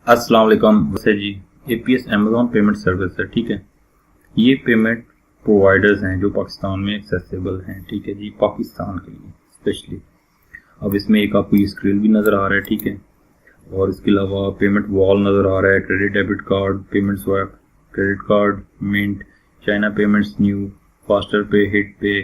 अस्सलाम वालेकुम। वैसे जी एपीएस अमेज़ॉन पेमेंट सर्विस है, ठीक है। ये पेमेंट प्रोवाइडर्स हैं जो पाकिस्तान में एक्सेसिबल हैं, ठीक है जी, पाकिस्तान के लिए स्पेशली। अब इसमें एक आपको ये स्क्रीन भी नज़र आ रहा है, ठीक है, और इसके अलावा पेमेंट वॉल नज़र आ रहा है, credit debit card, payment swap, credit card, mint, China payments new, faster pay, hit pay,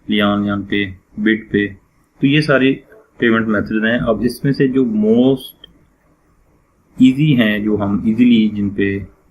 Lian Yan pay, bit पे। तो ये सारी पेमेंट मेथड हैं। अब इसमें से जो मोस्ट ईजी हैं, जो हम इजीली जिन पे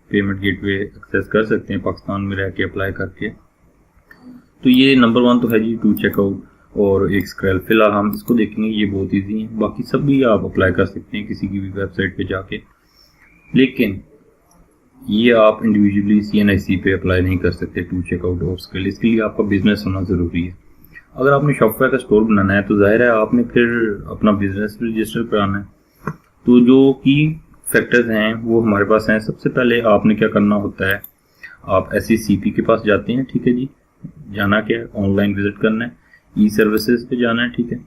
पेमेंट गेटवे एक्सेस कर सकते हैं पाकिस्तान में रह के अप्लाई करके, तो ये नंबर 1 तो है जी टू चेकआउट और एक स्क्रैल। फिलहाल हम इसको देखेंगे, ये बहुत इजी है। बाकी सब भी आप अप्लाई कर सकते हैं किसी की भी वेबसाइट पे जाके, लेकिन ये आप इंडिविजुअली CNIC पे अप्लाई नहीं कर सकते टू चेकआउट और स्क्रैल। इसके लिए आपका बिजनेस होना ज़रूरी है। अगर आपने शॉपवेयर का स्टोर बनाना है तो जाहिर है आपने फिर अपना बिजनेस रजिस्टर कराना है। तो जो की फैक्टर्स हैं वो हमारे पास हैं। सबसे पहले आपने क्या करना होता है, आप SECP के पास जाते हैं, ठीक है जी। जाना क्या है, ऑनलाइन विजिट करना है, ई सर्विसेज पे जाना है, ठीक है।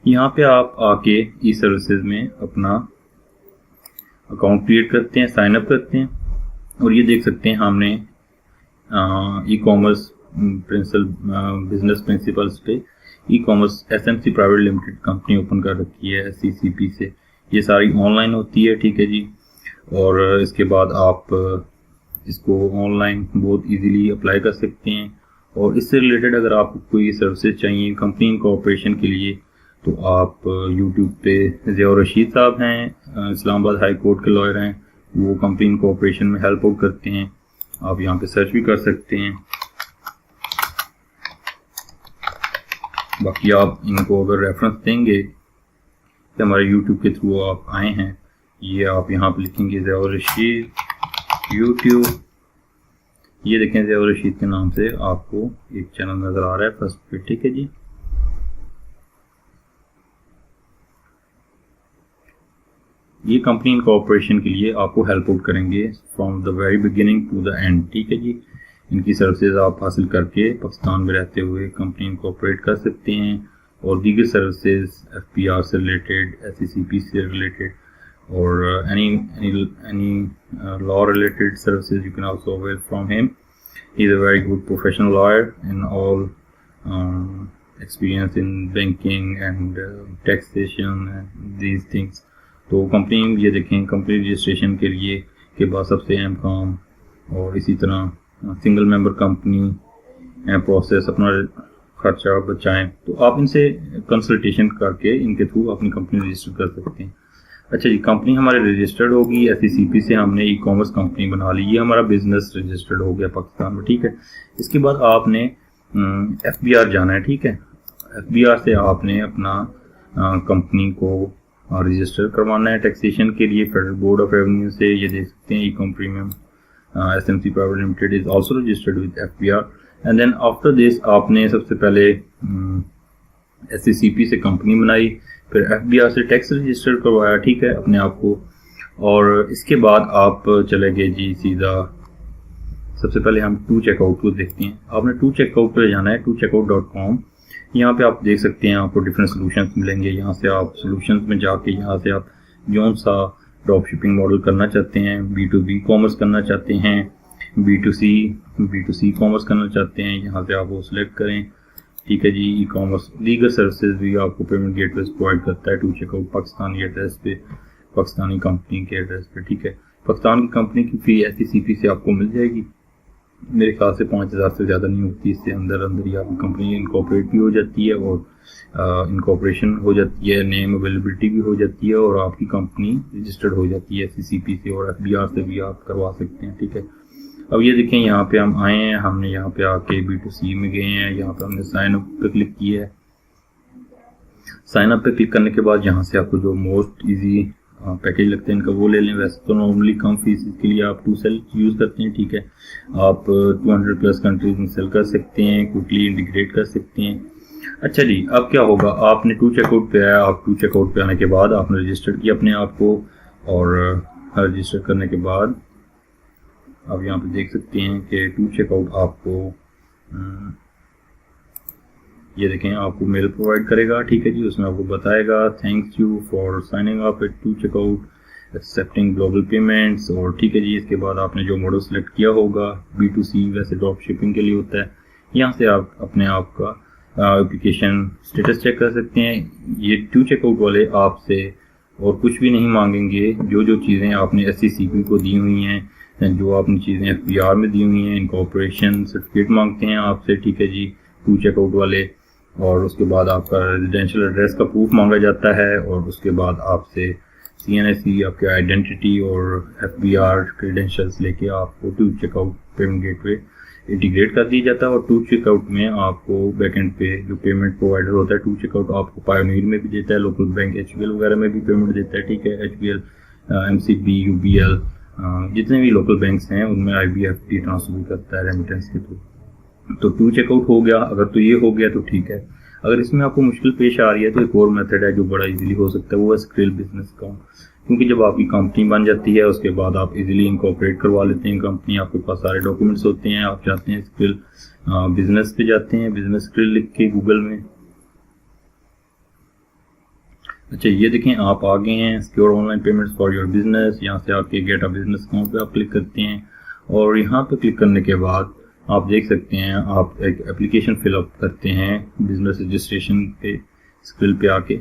यहाँ पे आप आके ई सर्विसेज में अपना अकाउंट क्रिएट करते हैं, साइन अप करते हैं, और ये देख सकते हैं हमने e commerce principle business principles पे e commerce SMC private limited company open कर रखी है SECP से। ये सारी ऑनलाइन होती है, ठीक है जी। और इसके बाद आप इसको ऑनलाइन बहुत इजीली अप्लाई कर सकते हैं। और इससे रिलेटेड अगर आपको कोई सर्विसेज चाहिए कंपनी इनकॉर्पोरेशन के लिए, तो आप यूट्यूब पे ज़िया रशीद साहब हैं, इस्लामाबाद हाई कोर्ट के लॉयर हैं, वो कंपनी इनकॉर्पोरेशन में हेल्प आउट करते हैं। आप यहाँ पे सर्च भी कर सकते हैं। बाकी आप इनको अगर रेफरेंस देंगे कि हमारे यूट्यूब के थ्रू आप आए हैं, ये आप यहाँ पे लिखेंगे ज़िया रशीद यूट्यूब, ये देखें ज़िया रशीद के नाम से आपको एक चैनल नज़र आ रहा है फर्स्ट पे, ठीक है जी। ये कंपनी इनकॉर्पोरेशन के लिए आपको हेल्प आउट करेंगे from the very beginning to the end, ठीक है जी। इनकी सर्विसेज आप हासिल करके पाकिस्तान में रहते हुए कंपनी इनकॉर्पोरेट कर सकते हैं। और दीगर सर्विसेज FPR से रिलेटेड, SECP से रिलेटेड, और any law related services you can also avail from him. He is a very good professional lawyer in all experience in banking and taxation and these things. तो company ये देखें, company registration के लिए के बाद सबसे अहम काम, और इसी तरह सिंगल मेंबर कंपनी प्रोसेस, अपना खर्चा बचाएं। तो आप इनसे कंसल्टेशन करके इनके थ्रू अपनी कंपनी रजिस्टर कर सकते हैं। अच्छा जी, कंपनी हमारे रजिस्टर्ड होगी SECP से, हमने ई कॉमर्स कंपनी बना ली, ये हमारा बिजनेस रजिस्टर्ड हो गया पाकिस्तान में, ठीक है। इसके बाद आपने FBR जाना है, ठीक है। FBR से आपने अपना कंपनी को रजिस्टर करवाना है टैक्सेशन के लिए फेडरल बोर्ड ऑफ रेवेन्यू से। ये देख सकते हैं ecom premium SMC private limited is also registered with FBR। And then after this आपने सबसे पहले SECP से कंपनी बनाई, फिर FBR से टैक्स रजिस्टर करवाया, ठीक है, अपने आप को। और इसके बाद आप चले गए जी सीधा, सबसे पहले हम टू चेकआउट को देखते हैं। आपने टू चेकआउट पर जाना है, tocheckout.com। यहाँ पे आप देख सकते हैं आपको डिफरेंट सॉल्यूशंस मिलेंगे। यहाँ से आप सॉल्यूशंस में जाके यहाँ से आप जौन सा ड्रॉप शिपिंग मॉडल करना चाहते हैं, B2B कॉमर्स करना चाहते हैं, B2C कॉमर्स करना चाहते हैं, यहाँ से आप वो सिलेक्ट करें, ठीक है जी। ई कॉमर्स दीगर सर्विसेज भी आपको पेमेंट गेटवे प्रोवाइड करता है टू चेकआउट पाकिस्तानी एड्रेस पे, पाकिस्तानी कंपनी के एड्रेस पे, ठीक है। पाकिस्तान की कंपनी की फी SECP से आपको मिल जाएगी, मेरे ख्याल से 5,000 से ज़्यादा नहीं होती। इससे अंदर ही आपकी कंपनी इनकॉर्पोरेट भी हो जाती है और इनकॉर्पोरेशन हो जाती है, नेम अवेलेबिलिटी भी हो जाती है, और आपकी कंपनी रजिस्टर्ड हो जाती है SECP से, और FBR से भी आप करवा सकते हैं, ठीक है। अब ये देखें, यहाँ पे हम आए हैं, हमने यहाँ पे आके B2C में गए हैं, यहाँ पे हमने साइन अप पे क्लिक किया है। साइन अप पे क्लिक करने के बाद यहाँ से आपको जो मोस्ट ईजी पैकेज लगते हैं इनका वो ले लें। वैसे तो नॉर्मली कम फीस के लिए आप टू सेल यूज़ करते हैं, ठीक है। आप 200+ कंट्रीज में सेल कर सकते हैं, क्विकली इंटीग्रेट कर सकते हैं। अच्छा जी, अब क्या होगा, आपने टू चेकआउट पे आया, आप टू चेकआउट पे आने के बाद आपने रजिस्टर किया अपने आप को, और रजिस्टर करने के बाद आप यहाँ पे देख सकते हैं कि टू चेकआउट आपको ये देखें आपको मेल प्रोवाइड करेगा, ठीक है जी। उसमें आपको बताएगा thanks you for signing up at two checkout accepting global payments, और ठीक है जी। इसके बाद आपने जो मॉडल सेलेक्ट किया होगा B2C वैसे ड्रॉप शिपिंग के लिए होता है, यहाँ से आप अपने आप का एप्लीकेशन स्टेटस चेक कर सकते हैं। ये टू चेकआउट वाले आपसे और कुछ भी नहीं मांगेंगे, जो जो चीज़ें आपने SCCP को दी हुई हैं, जो आपने चीज़ें FBR में दी हुई हैं, इनकॉर्पोरेशन सर्टिफिकेट मांगते हैं आपसे, ठीक है जी, टू चेकआउट वाले। और उसके बाद आपका रेजिडेंशियल एड्रेस का प्रूफ मांगा जाता है, और उसके बाद आपसे CNSE आपके आइडेंटिटी और FBR क्रेडेंशियल्स लेके आपको two checkout payment gateway integrate कर दिया जाता है। और टू चेकआउट में आपको बैकएंड पे जो पेमेंट प्रोवाइडर होता है, टू चेकआउट आपको पायोनियर में भी देता है, लोकल बैंक HBL वगैरह में भी पेमेंट देता है, ठीक है। HBL, MCB, UBL, जितने भी लोकल बैंक्स हैं उनमें IBFT ट्रांसफर भी करता है रेमिटेंस के थ्रू। तो टू चेकआउट हो गया, अगर तो ये हो गया तो ठीक है। अगर इसमें आपको मुश्किल पेश आ रही है तो एक और मेथड है जो बड़ा इजीली हो सकता है, वो है स्क्रिल बिजनेस अकाउंट। क्योंकि जब आपकी कंपनी बन जाती है उसके बाद आप इजीली इनकॉर्पोरेट करवा लेते हैं कंपनी, आपके पास सारे डॉक्यूमेंट्स होते हैं, आप जाते हैं स्क्रिल बिजनेस पे जाते हैं, बिजनेस स्क्रिल लिख के गूगल में। अच्छा ये देखें, आप आ गए हैं secure online payments for your business. यहाँ से आके गेट अ बिजनेस अकाउंट पे आप क्लिक करते हैं, और यहाँ पे क्लिक करने के बाद आप देख सकते हैं आप एक एप्लीकेशन फिलअप करते हैं बिजनेस रजिस्ट्रेशन पे स्क्रिल पे आके।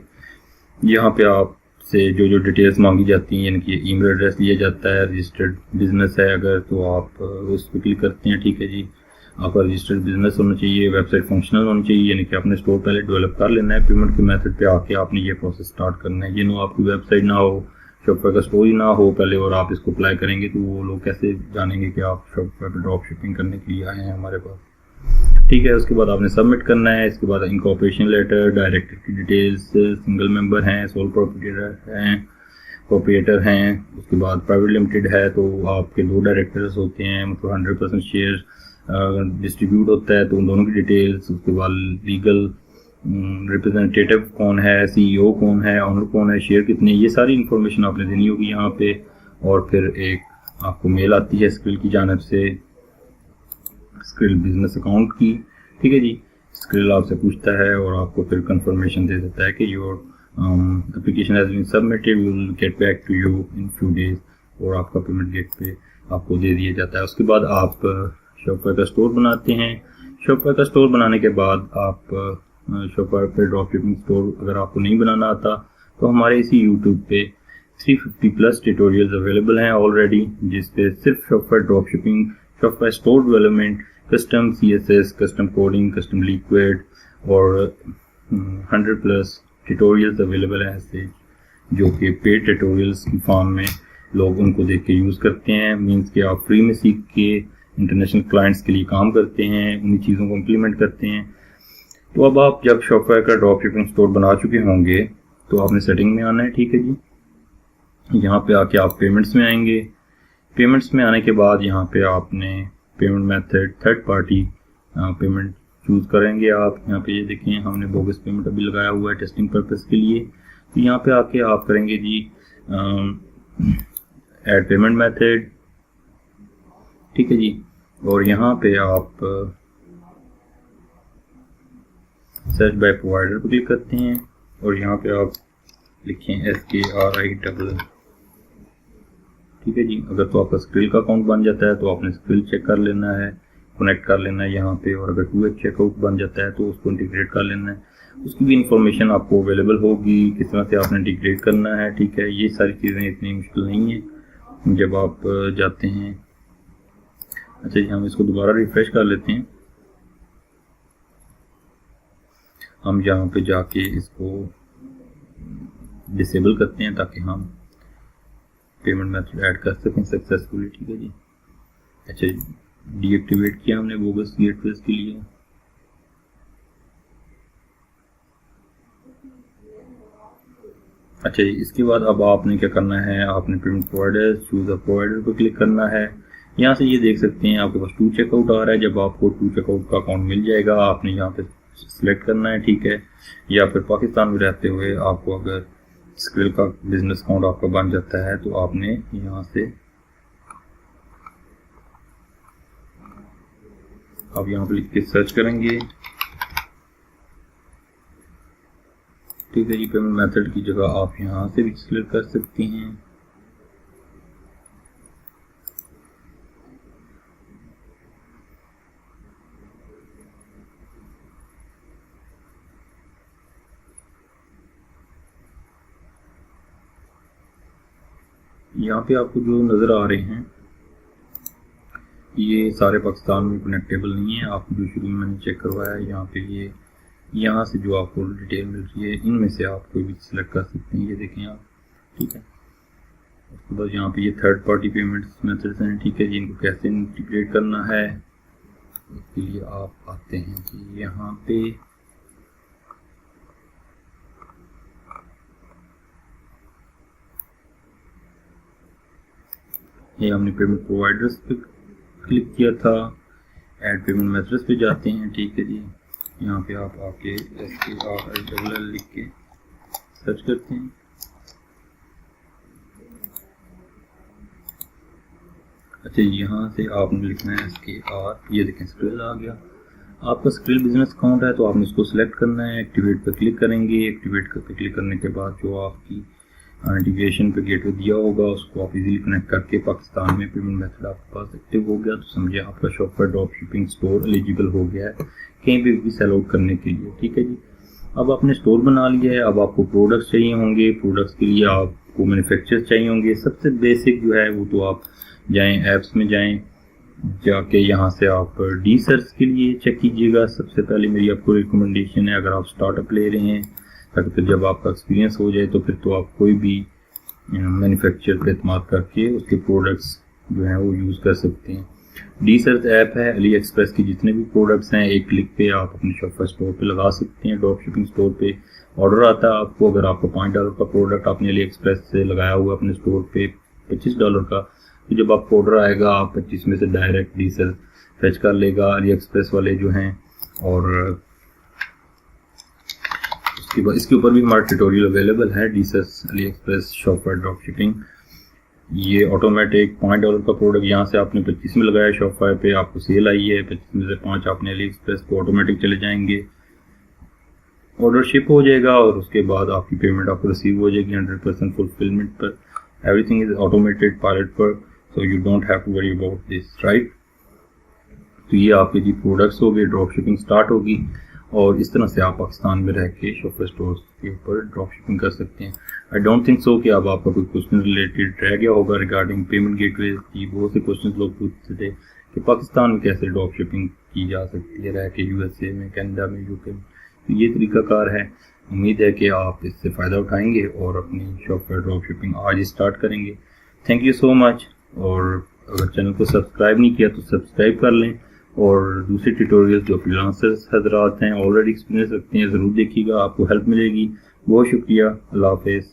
यहाँ पे आपसे जो जो डिटेल्स मांगी जाती हैं, यानी कि ईमेल एड्रेस लिया जाता है, रजिस्टर्ड बिजनेस है अगर तो आप उस पर क्लिक करते हैं, ठीक है जी। आपका रजिस्टर्ड बिजनेस होना चाहिए, वेबसाइट फंक्शनल होनी चाहिए, यानी कि आपने स्टोर पहले डेवलप कर लेना है। पेमेंट के मेथड पे आके आपने ये प्रोसेस स्टार्ट करना है। ये नो आपकी वेबसाइट ना हो, शॉपफाई का स्टोर ही ना हो पहले, और आप इसको अप्लाई करेंगे तो वो लोग कैसे जानेंगे कि आप शॉपफाई पे ड्रॉप शिपिंग करने के लिए आए हैं हमारे पास, ठीक है। उसके बाद आपने सबमिट करना है। इसके बाद इनकॉर्पोरेशन लेटर, डायरेक्टर की डिटेल्स, सिंगल मेंबर हैं, सोल प्रोप्रिएटर हैं, उसके बाद प्राइवेट लिमिटेड है तो आपके 2 डायरेक्टर्स होते हैं, मतलब 100% शेयर डिस्ट्रीब्यूट होता है तो उन दोनों की डिटेल्स। उसके बाद लीगल रिप्रेजेंटेटिव कौन है, CEO कौन है, ऑनर कौन है, शेयर कितने, ये सारी इन्फॉर्मेशन आपने देनी होगी यहाँ पे। और फिर एक आपको मेल आती है स्क्रिल की जानिब से, स्क्रिल बिजनेस अकाउंट की, ठीक है जी। स्क्रिल आपसे पूछता है और आपको फिर कंफर्मेशन दे देता है कि your application has been submitted, we will get back to you in few days, और आपका पेमेंट गेट पे आपको दे दिया जाता है। उसके बाद आप शॉपफाई का स्टोर बनाते हैं। शॉपफाई का स्टोर बनाने के बाद आप शॉपफाई पे ड्रॉप शिपिंग स्टोर अगर आपको नहीं बनाना आता तो हमारे इसी यूट्यूब पे 350+ ट्यूटोरियल्स अवेलेबल हैं ऑलरेडी, जिस पे सिर्फ Shopify drop shipping, Shopify store development, custom CSS, custom coding, custom liquid और 100+ ट्यूटोरियल्स अवेलेबल हैं ऐसे, जो कि पेड ट्यूटोरियल्स की फॉर्म में लोग उनको देख के यूज़ करते हैं। मीन्स कि आप फ्री में सीख के इंटरनेशनल क्लाइंट्स के लिए काम करते हैं, उन्हीं चीज़ों को इम्प्लीमेंट करते हैं। तो अब आप जब शॉपफाई का ड्रॉप शिपिंग स्टोर बना चुके होंगे तो आपने सेटिंग में आना है, ठीक है जी। यहाँ पे आके आप पेमेंट्स में आएंगे। पेमेंट्स में आने के बाद यहाँ पे आपने payment method third party payment choose करेंगे आप। यहाँ पे ये देखें हमने बोगस पेमेंट अभी लगाया हुआ है टेस्टिंग पर्पस के लिए। तो यहाँ पे आके आप करेंगे जी ऐड पेमेंट मेथड, ठीक है जी। और यहाँ पे आप सर्च बाय प्रोवाइडर पर क्लिक करते हैं और यहाँ पे आप लिखें SKRI, ठीक है जी। अगर तो आपका स्क्रिल का अकाउंट बन जाता है तो आपने स्क्रिल चेक कर लेना है, कनेक्ट कर लेना है यहाँ पे, और अगर 2H चेकआउट बन जाता है तो उसको इंटीग्रेट कर लेना है। उसकी भी इंफॉर्मेशन आपको अवेलेबल होगी, किस तरह से आपने इंटीग्रेट करना है, ठीक है। ये सारी चीज़ें इतनी मुश्किल नहीं है जब आप जाते हैं। अच्छा जी, हम इसको दोबारा रिफ्रेश कर लेते हैं। हम यहाँ पे जाके इसको डिसेबल करते हैं ताकि हम पेमेंट मेथड ऐड कर सकें सक्सेसफुली, ठीक है जी। अच्छा जी, डीएक्टिवेट किया हमने बोगस गेटवेज के लिए। अच्छा जी, इसके बाद अब आपने क्या करना है, आपने payment provider choose a provider पर क्लिक करना है। यहाँ से ये देख सकते हैं आपके पास 2 चेकआउट आ रहा है। जब आपको 2 चेकआउट का अकाउंट मिल जाएगा आपने यहाँ पे सिलेक्ट करना है, ठीक है। या फिर पाकिस्तान में रहते हुए आपको अगर स्क्रिल का बिजनेस अकाउंट आपका बन जाता है तो आपने यहाँ से आप यहाँ पे लिख के सर्च करेंगे, ठीक है जी। पेमेंट मेथड की जगह आप यहाँ से भी सिलेक्ट कर सकते हैं, यहाँ पे आपको जो नज़र आ रहे हैं ये सारे पाकिस्तान में कनेक्टेबल नहीं है। आपको जो शुरू में मैंने चेक करवाया है यहाँ पे, ये यहाँ से जो आपको डिटेल मिल रही है इनमें से आप कोई भी सिलेक्ट कर सकते हैं। ये देखें आप, ठीक है। उसके बाद यहाँ पे ये थर्ड पार्टी पेमेंट्स मेथड्स हैं, ठीक है जी। इनको कैसे इंटीग्रेट करना है इसके लिए आप आते हैं कि यहाँ पे ये हमने पेमेंट प्रोवाइडर्स पे क्लिक किया था, ऐड पेमेंट मेथड्स पे जाते हैं, ठीक है जी। यहाँ पे आप आके SKRLL लिख के सर्च करते हैं। अच्छा, यहाँ से आपने लिखना है SKR, ये देखें स्क्रिल आ गया। आपका स्क्रिल बिजनेस अकाउंट है तो आपने इसको सिलेक्ट करना है, एक्टिवेट पर क्लिक करेंगे। एक्टिवेट पर क्लिक करने के बाद जो आपकी इंटीग्रेशन पे गेटवे दिया होगा उसको आप इजीली कनेक्ट करके पाकिस्तान में पेमेंट मेथड आपके पास एक्टिव हो गया तो समझे आपका शॉपफेयर ड्रॉप शिपिंग स्टोर एलिजिबल हो गया है कहीं पे भी सेल आउट करने के लिए, ठीक है जी। अब आपने स्टोर बना लिया है। अब आपको प्रोडक्ट्स चाहिए होंगे, प्रोडक्ट्स के लिए आपको मैन्युफैक्चरर्स चाहिए होंगे। सबसे बेसिक जो है वो तो आप जाएँ ऐप्स में जाएँ, जाके यहाँ से आप डी सर्च के लिए चेक कीजिएगा। सबसे पहले मेरी आपको रिकमेंडेशन है, अगर आप स्टार्टअप ले रहे हैं ताकि फिर जब आपका एक्सपीरियंस हो जाए तो फिर तो आप कोई भी मैन्युफैक्चर पे इत्माद करके उसके प्रोडक्ट्स जो हैं वो यूज़ कर सकते हैं। डी सर्च ऐप है, अली एक्सप्रेस के जितने भी प्रोडक्ट्स हैं एक क्लिक पे आप अपने शॉपफेयर स्टोर पे लगा सकते हैं। ड्रॉप शिपिंग स्टोर पे ऑर्डर आता है आपको, अगर आपको $5 का प्रोडक्ट आपने अली एक्सप्रेस से लगाया हुआ अपने स्टोर पे $25 का, तो जब आपको ऑर्डर आएगा आप 25 में से डायरेक्ट डी सर्च फेच कर लेगा अली एक्सप्रेस वाले जो हैं। और इसके ऊपर भी हमारा ट्यूटोरियल अवेलेबल है, DSers AliExpress Shopify drop shipping. ये ऑटोमेटिक $5 का प्रोडक्ट यहाँ से आपने 25 में लगाया शॉपफेयर पे, आपको सेल आई है 25 में से 5 आपने अली एक्सप्रेस को ऑटोमेटिक चले जाएंगे, ऑर्डर शिप हो जाएगा और उसके बाद आपकी पेमेंट आपको रिसीव हो जाएगी 100% फुलफिलमेंट पर। एवरीथिंग इज ऑटोमेटेड पायलट पर, so you don't have to worry about this, right. तो ये आपके जी प्रोडक्ट्स हो गए, ड्रॉप शिपिंग स्टार्ट होगी और इस तरह से आप पाकिस्तान में रह के शॉपफेयर स्टोर्स के ऊपर ड्रॉप शिपिंग कर सकते हैं। आई डोंट थिंक सो कि अब आपका कोई क्वेश्चन रिलेटेड रह गया होगा रिगार्डिंग पेमेंट गेटवे की। बहुत से क्वेश्चन लोग पूछते थे कि पाकिस्तान में कैसे ड्रॉप शिपिंग की जा सकती है रह के, USA में, कनाडा में, UK में। तो ये तरीकाकार है। उम्मीद है कि आप इससे फ़ायदा उठाएंगे और अपनी शॉपफेयर ड्रॉप शिपिंग आज ही स्टार्ट करेंगे। Thank you so much. और अगर चैनल को सब्सक्राइब नहीं किया तो सब्सक्राइब कर लें और दूसरे ट्यूटोरियल्स जो फ्रीलांसर्स हजरात हैं ऑलरेडी एक्सपीरियंस रखते हैं ज़रूर देखिएगा, आपको हेल्प मिलेगी। बहुत शुक्रिया, अल्लाह हाफ़िज़।